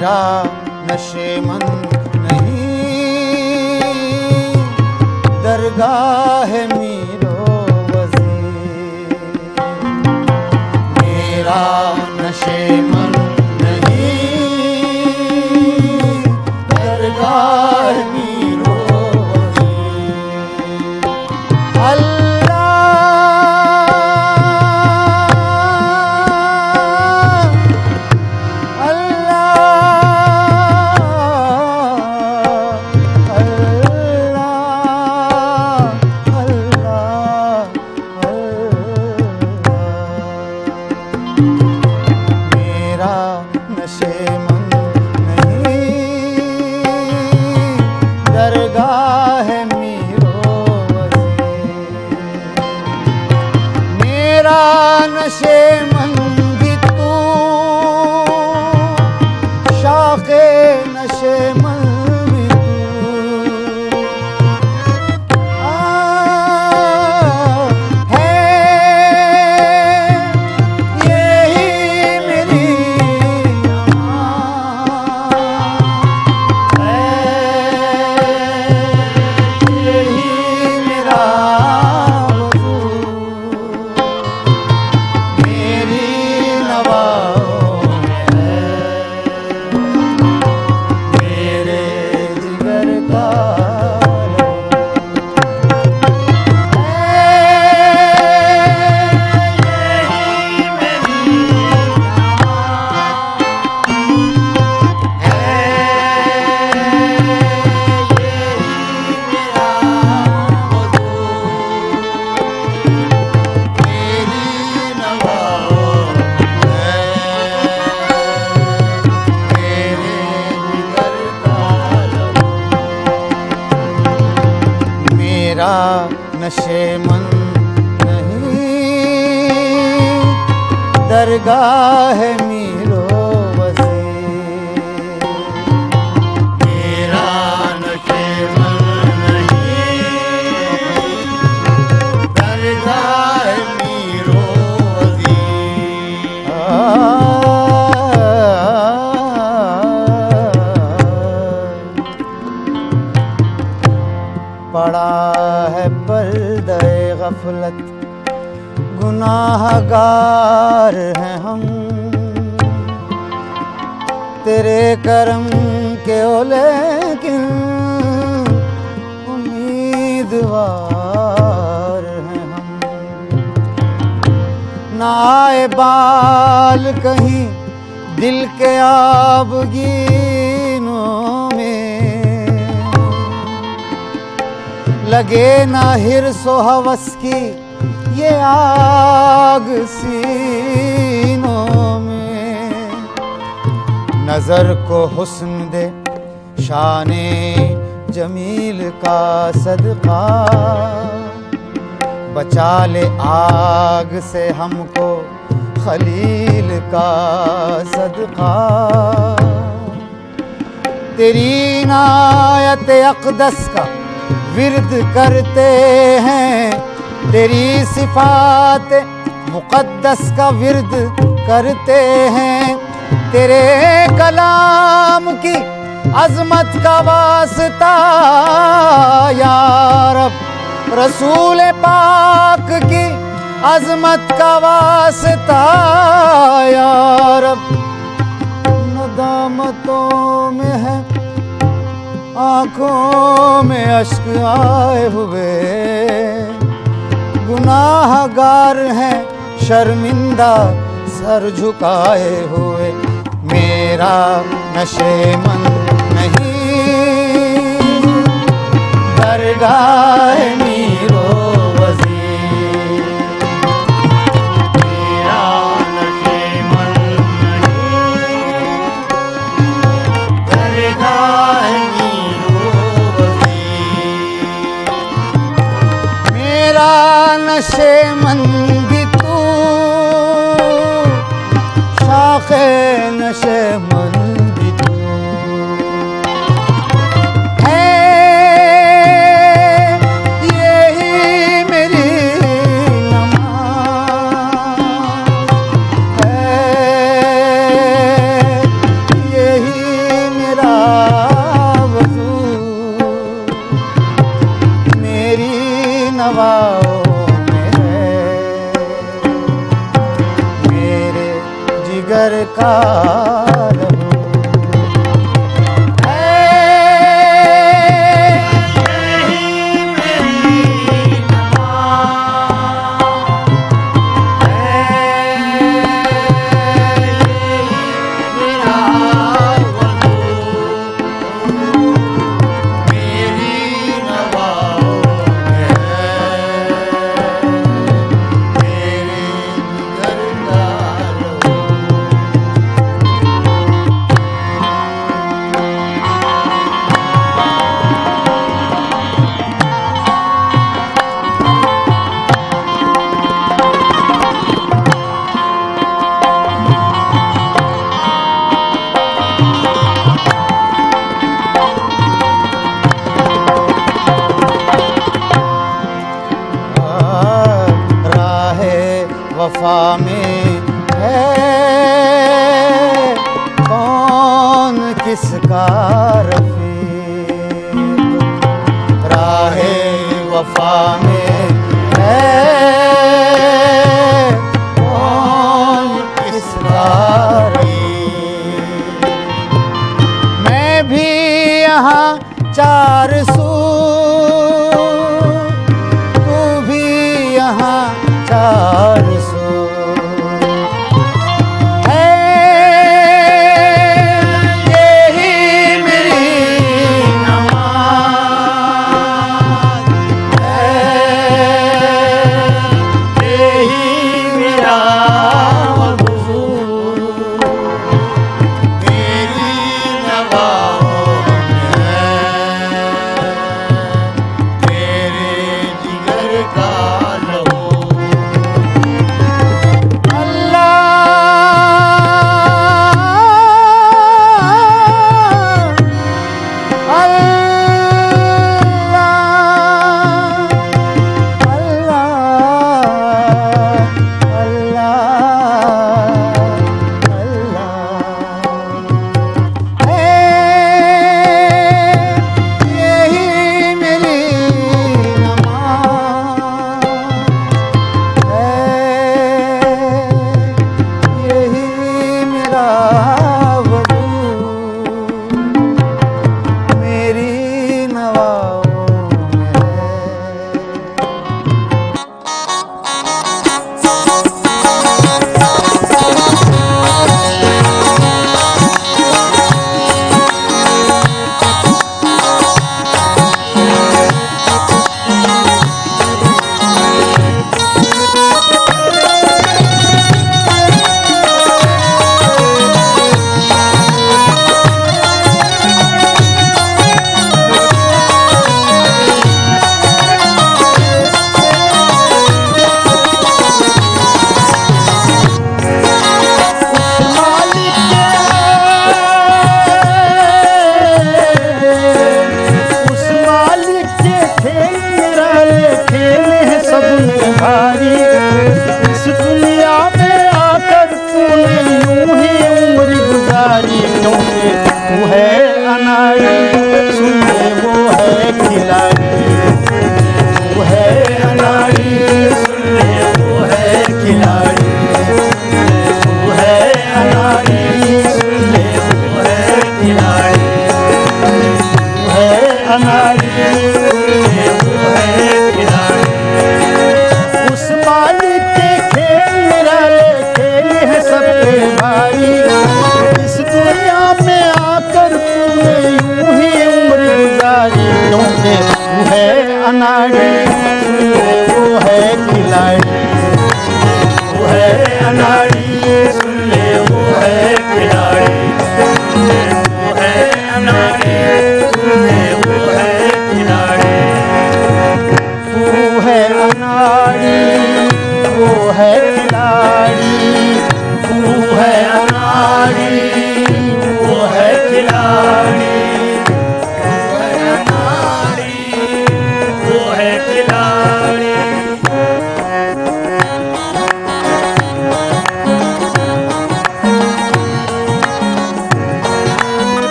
मेरा नशेमन नहीं, दरगाह मीरो वज़ीर। मेरा नशेमन नहीं, दरगाह मीरो वज़ीर। दरगाह मीरो वज़ीर। मेरा नशेमन भी तू, शाखे नशेमन भी तू। है यही मेरी नशेमन नहीं, दरगाह मीरो वज़ीर। मेरा नशेमन नहीं, दरगाह मीरो वज़ीर। पड़ा है पर्दे गफलत, गुनाहगार हैं हम, तेरे करम के ओ लेकिन उम्मीदवार हैं हम। ना आए बाल कहीं दिल के आबगीनों में, लगे ना हिर्सो हवस की ये आग सीनों में। नजर को हुस्न दे शाने जमील का सदका, बचा ले आग से हमको खलील का सदका। तेरी इनायत अक़दस का विर्द करते हैं, तेरी सिफात मुक़द्दस का विर्द करते हैं। तेरे कलाम की अज़मत का वास्ता या रब, रसूल पाक की अज़मत का वास्ता या रब। नदामतों में है आँखों में अश्क आए हुए, गुनाहगार हैं शर्मिंदा सर झुकाए हुए। मेरा नशेमन नहीं, दरगाह मीरो वज़ीर। मेरा नशेमन नहीं, दरगाह नशेमन भी तू, शाखे नशेमन भी तू। है यही मेरी नमाज़, है यही जिगर का लहू वफा में है कौन किसका रफीक, राहे वफा में है कौन किसका रफीक। मैं भी यहाँ चार सू, तू भी यहाँ चार सू, इस दुनिया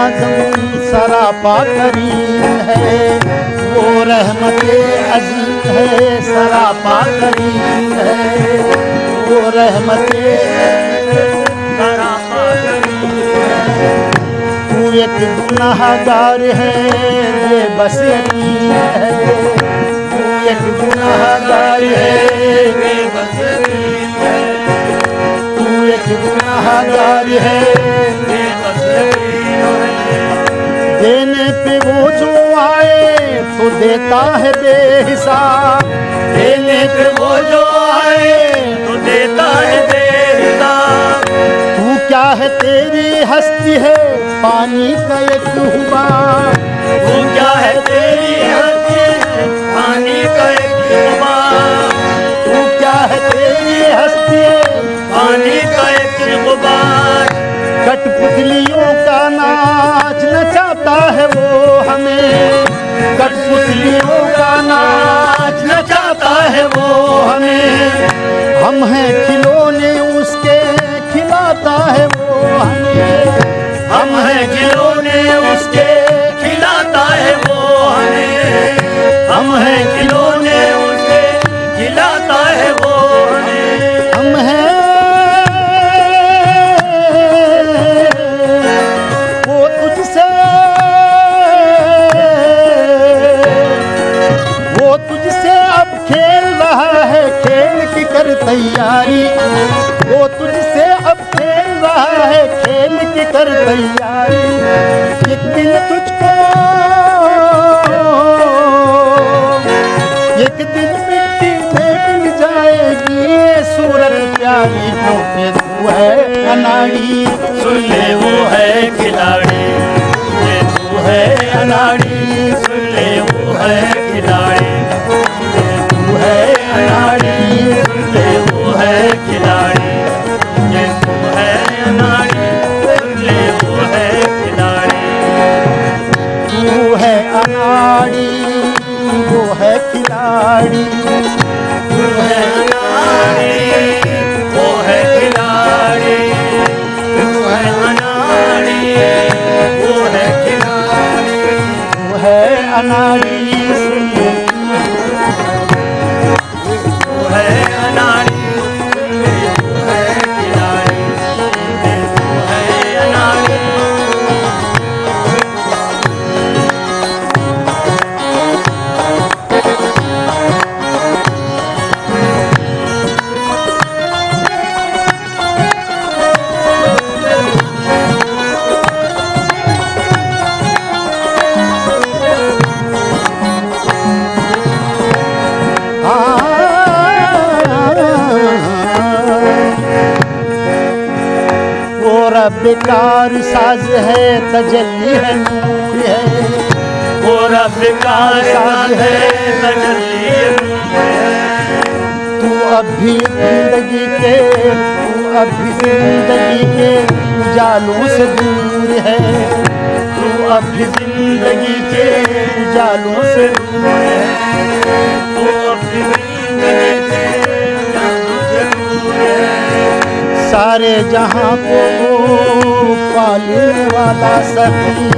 आजम सरापा करीम है, वो रहमते अजीम है सरापा करीम है, वो रहमते सरापा करीम है। तू एक गुनाहगार है बेबस यतीम है, तू एक गुनाहगार है बेबस यतीम है, तू एक गुनाहगार है बेबस यतीम है। देने पे वो जो आए तो देता है बेहिसाब, देने पे वो जो आए तो देता है बेहिसाब। तू क्या है तेरी हस्ती है पानी का एक हुबार, तू क्या है तेरी हस्ती है पानी का एक हुबार, तू क्या है तेरी हस्ती है पानी का एक गुबार। कठपुतलियों का नाच नचाता है वो हमें, कठपुतलियों का नाच नचाता है वो हमें। हम हैं खिलौने उसके खिलाता है वो हमें, हम हैं खिलौने उसके खिलाता है वो हमें, हम हैं खिलौने उसके खिलाता है वो हमें। हम हैं वो तुझसे, वो तुझसे अब खेल रहा है खेल की कर तैयारी, वो तुझसे अब खेल रहा है खेल की कर तैयारी। एक दिन तुझको, एक दिन मिट्टी में मिल जाएगी ये सूरत प्यारी, क्योंकि तू है अनाड़ी सुन ले वो है खिलाड़ी, ये तू है अनाड़ी सुन ले वो है खिलाड़ी, ये तू है अनाड़ी सुन ले वो है खिलाड़ी, ये तू है अनाड़ी सुन ले वो है खिलाड़ी। तू है अनाड़ी वो है खिलाड़ी, तू है अनाड़ी वो है खिलाड़ी, तू है अनाड़ी वो है खिलाड़ी, तू है अनाड़ी सुन ले तू है अनाड़ी सुन ले तू है खिलाड़ी, तू है अनाड़ी। रब्बिकार साज है तजल्ली है नूर है, वो रब्बिकार साज है तजल्ली है नूर है। तू अभी जिंदगी के, तू अभी जिंदगी के उजालों से दूर है, तू अभी जिंदगी के उजालों से दूर है, तू अभी जिंदगी के उजालों से दूर है। सारे जहां को पालने वाला सखी,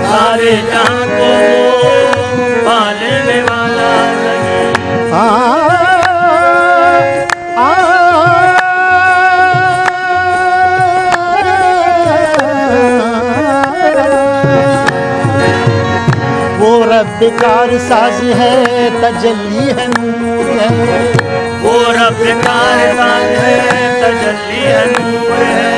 सारे जहां को पालने वाला सखी। वो रब्बिकार साज है तजल्ली है नूर है, वो रब्बिकार साज है तजल्ली है नूर है।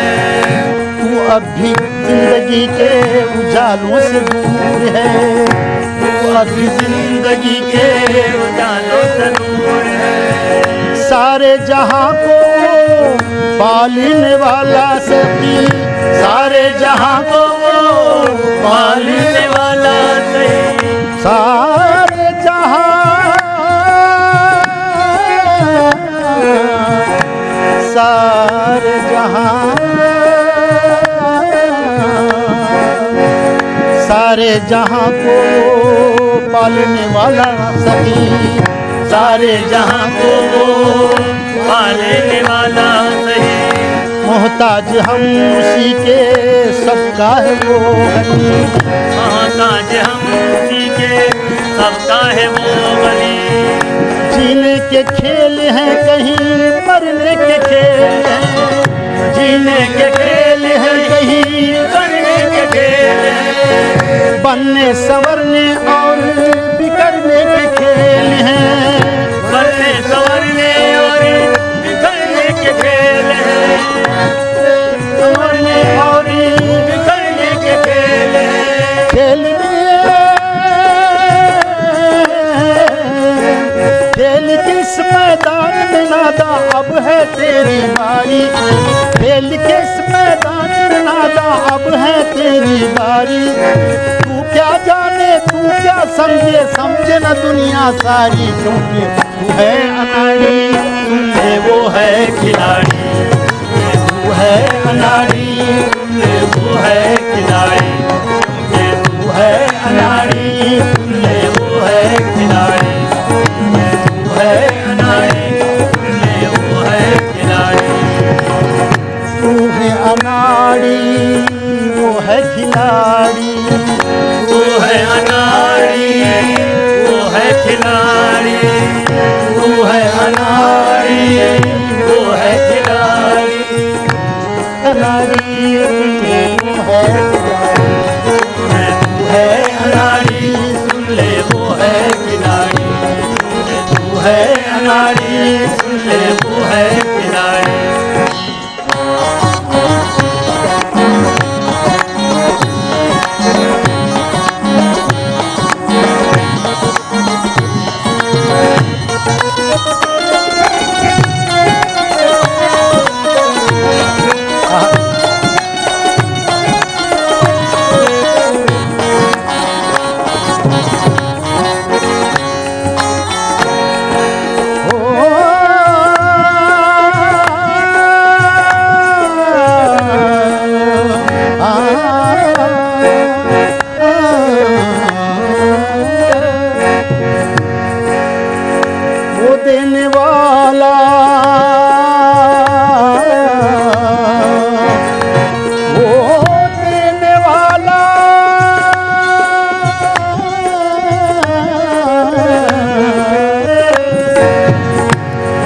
तू अभी जिंदगी के उजालों से दूर है, तू अभी जिंदगी के उजालों से दूर है। सारे जहां को पालने वाला सखी, सारे जहां को पालने वाला सखी, सारे जहां, सारे जहां, सारे जहां को पालने वाला सखी, सारे जहां को पालने वाला सही। महताज हम उसी के, सबका है वो गनी। महताज हम उसी के, सबका है वो गनी। जीने के खेल हैं कहीं मरने के खेल हैं, जीने के खेल हैं कहीं मरने के खेल हैं। बनने संवरने और बिखरने के खेल हैं, बनने संवरने और बिखरने के खेल हैं। संवरने और बिखरने के खेल हैं। खेल किस मैदान में नादा अब है तेरी बारी, खेल किस मैदान में नादा अब है तेरी बारी। तू क्या जाने तू क्या समझे, समझे न दुनिया सारी, क्योंकि तू है अनाड़ी सुन ले वो है खिलाड़ी। तू है अनाड़ी सुन ले वो है खिलाड़ी, तू है अनाड़ी सुन ले वो है खिलाड़ी, तू है अनाड़ी सुन ले वो है खिलाड़ी। तू है अनाड़ी वो है खिलाड़ी, तू है अनाड़ी वो है खिलाड़ी। तू है अनाड़ी वो है खिलाड़ी। अनाड़ी वो है तू है अनाड़ी सुन ले वो है खिलाड़ी। तू है अनाड़ी सुन ले वो है खिलाड़ी। वो देने वाला वो देने वाला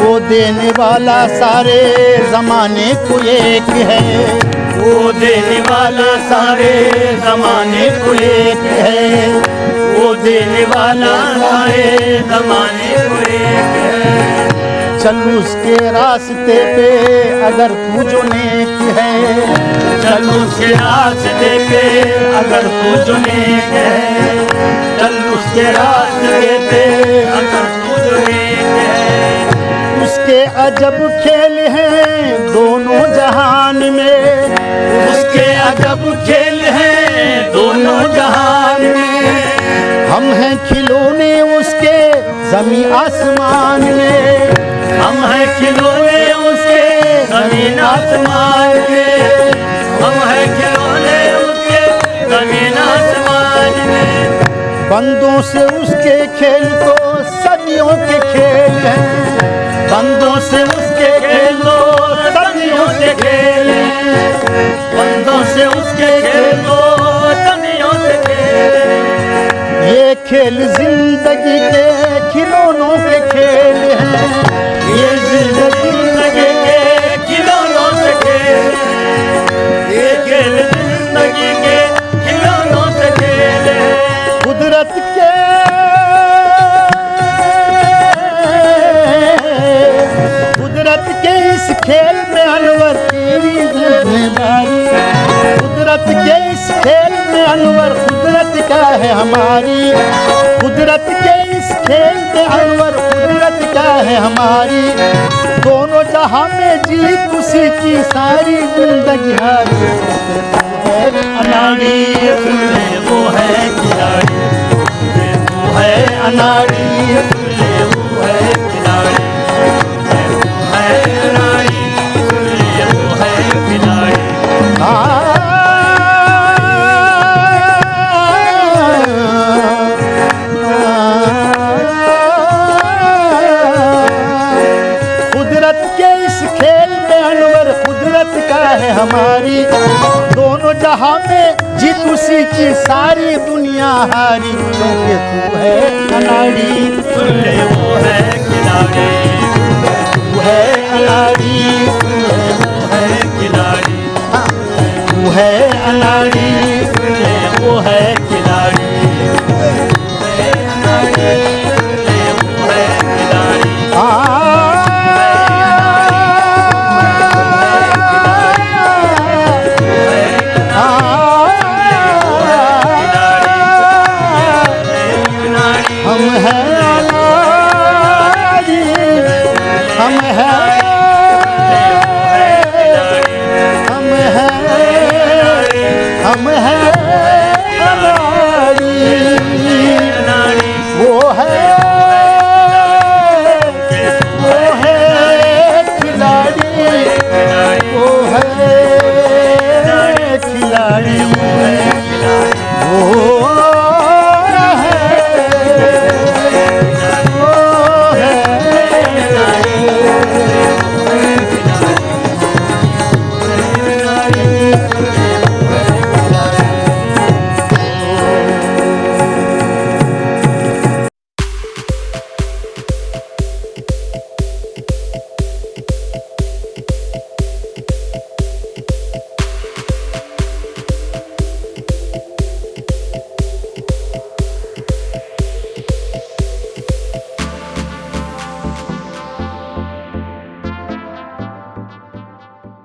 वो देने वाला सारे जमाने को एक है, वो देने वाला सारे जमाने को एक है। वो देने वाला सारे जमाने को एक है। चल उसके रास्ते पे अगर तू जो नेक है, चल उसके रास्ते पे अगर तू जो नेक है। चल उसके रास्ते पे अगर तू जो नेक है। उसके अजब खेल हैं दोनों जहान में, उसके अजब खेल हैं दोनों जहान में। हम हैं खिलौने उसके जमीन आसमान में, हम हैं खिलौने उसके जमीन आसमान में। हम हैं खिलौने उसके जमीन आसमान में। बंदों से उसके खेल तो सदियों के खेल हैं, बंदों से उसके खेल तो सदियों से खेल हैं। बंदों से उसके खेल तो सदियों से खेल हैं। ये खेल जिंदगी के खिलौनों के खेल हैं, ये जिंदगी के खिलौनों से खेल हैं। ये खेल जिंदगी के खिलौनों से खेल हैं। कुदरत के इस खेल में अनवर तेरी जिम्मेदारी, कुदरत के इस खेल में अनवर कुदरत का है हमारी, कुदरत के इस खेल में अनवर कुदरत का है हमारी। दोनों जहां में जीत उसी की सारी जिंदगी हारी। अनाड़ी सुन ले वो है खिलाड़ी। वो है अनाड़ी सुन ले वो है खिलाड़ी। वो है अनाड़ी सुन ले वो है खिलाड़ी। कुदरत के इस खेल में अनवर कुदरत का है हमारी, दोनों जहां में जीत उसी की सारी, दुनिया हारी क्योंकि तू है अनाड़ी। सुन ले वो है खिलाड़ी, तू है अनाड़ी, सुन ले वो है खिलाड़ी, तू है अनाड़ी, सुन ले वो है